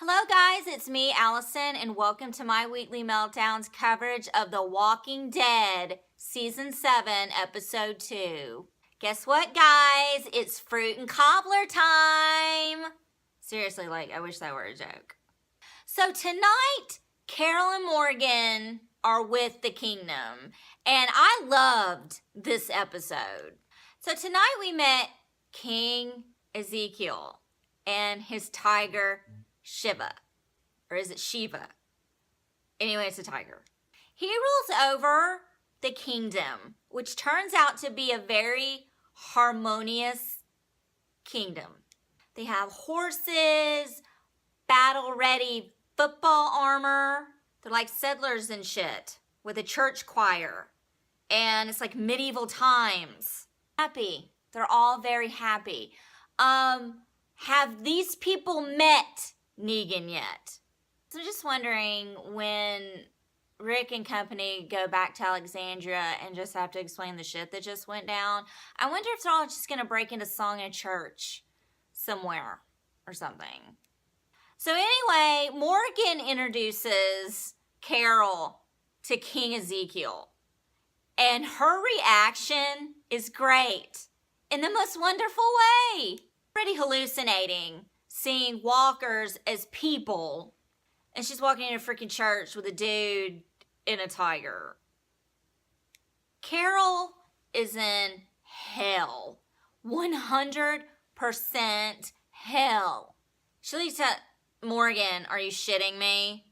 Hello guys, it's me, Allison, and welcome to my weekly meltdowns coverage of The Walking Dead, Season 7, Episode 2. Guess what, guys? It's fruit and cobbler time! Seriously, I wish that were a joke. So tonight, Carol and Morgan are with the Kingdom, and I loved this episode. So tonight we met King Ezekiel and his tiger, Shiva. Or is it Shiva? Anyway, it's a tiger. He rules over the kingdom, which turns out to be a very harmonious kingdom. They have horses, battle-ready football armor. They're like settlers and shit with a church choir. And it's like medieval times. Happy. They're all very happy. Have these people met Negan yet? So I'm just wondering, when Rick and company go back to Alexandria and just have to explain the shit that just went down, I wonder if they're all just gonna break into song in a church somewhere or something. So anyway, Morgan introduces Carol to King Ezekiel, and her reaction is great in the most wonderful way. Already hallucinating, seeing walkers as people, and she's walking in a freaking church with a dude in a tiger. Carol is in hell. 100% hell. She looks to Morgan, are you shitting me?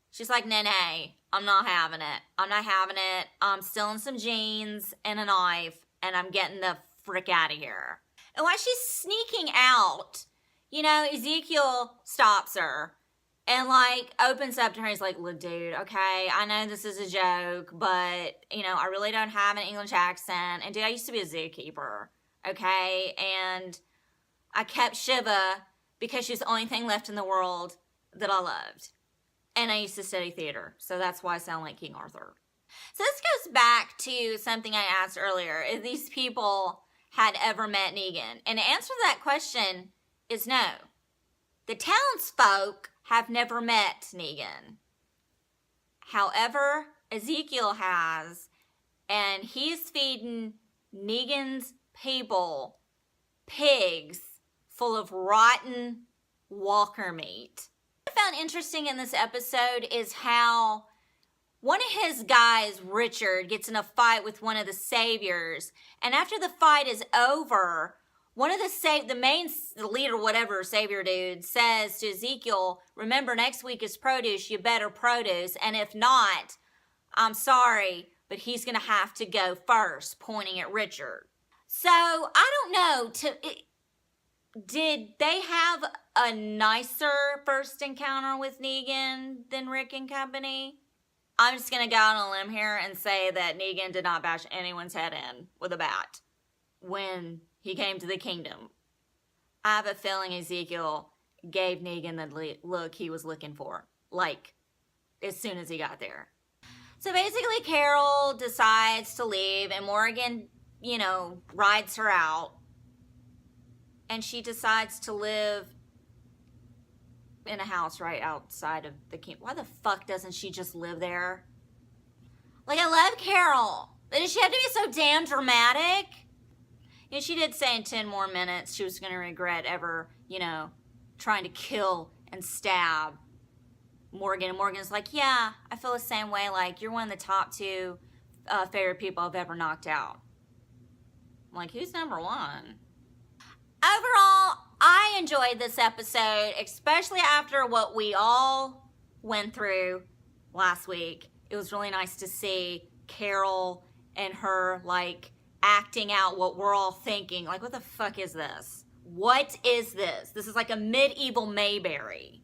She's like, nay, I'm not having it. I'm not having it. I'm stealing some jeans and a knife, and I'm getting the frick out of here. And while she's sneaking out, you know, Ezekiel stops her and opens up to her. He's like, look, dude, okay, I know this is a joke, but, you know, I really don't have an English accent. And dude, I used to be a zookeeper, okay? And I kept Shiva because she's the only thing left in the world that I loved. And I used to study theater, so that's why I sound like King Arthur. So this goes back to something I asked earlier. If these people had ever met Negan? And the answer to that question is no. The townsfolk have never met Negan. However, Ezekiel has, and he's feeding Negan's people pigs full of rotten walker meat. What I found interesting in this episode is how one of his guys, Richard, gets in a fight with one of the saviors, and after the fight is over, one of the leader, whatever, savior dude, says to Ezekiel, remember, next week is produce, you better produce, and if not, I'm sorry, but he's gonna have to go first, pointing at Richard. So, I don't know, did they have a nicer first encounter with Negan than Rick and company? I'm just going to go out on a limb here and say that Negan did not bash anyone's head in with a bat when he came to the kingdom. I have a feeling Ezekiel gave Negan the look he was looking for, as soon as he got there. So basically, Carol decides to leave, and Morgan, you know, rides her out, and she decides to live in a house right outside of the camp. Why the fuck doesn't she just live there? I love Carol. But does she have to be so damn dramatic? You know, she did say in 10 more minutes she was going to regret ever, you know, trying to kill and stab Morgan. And Morgan's like, yeah, I feel the same way. You're one of the top 2 favorite people I've ever knocked out. I'm like, who's number 1? Overall, I enjoyed this episode, especially after what we all went through last week. It was really nice to see Carol and her, acting out what we're all thinking. What the fuck is this? What is this? This is like a medieval Mayberry.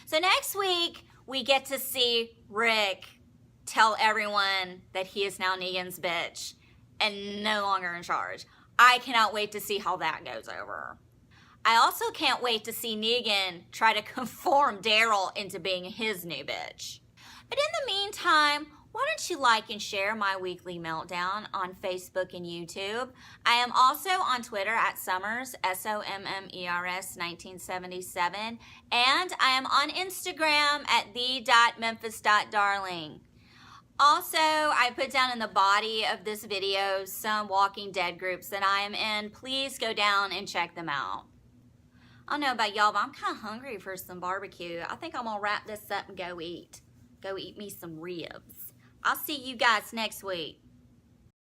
So next week, we get to see Rick tell everyone that he is now Negan's bitch and no longer in charge. I cannot wait to see how that goes over. I also can't wait to see Negan try to conform Daryl into being his new bitch. But in the meantime, Why don't you like and share my weekly meltdown on Facebook and YouTube? I am also on Twitter at Summers, SOMMERS 1977, and I am on Instagram at the.memphis.darling. Also, I put down in the body of this video some Walking Dead groups that I am in. Please go down and check them out. I don't know about y'all, but I'm kind of hungry for some barbecue. I think I'm going to wrap this up and go eat. Go eat me some ribs. I'll see you guys next week.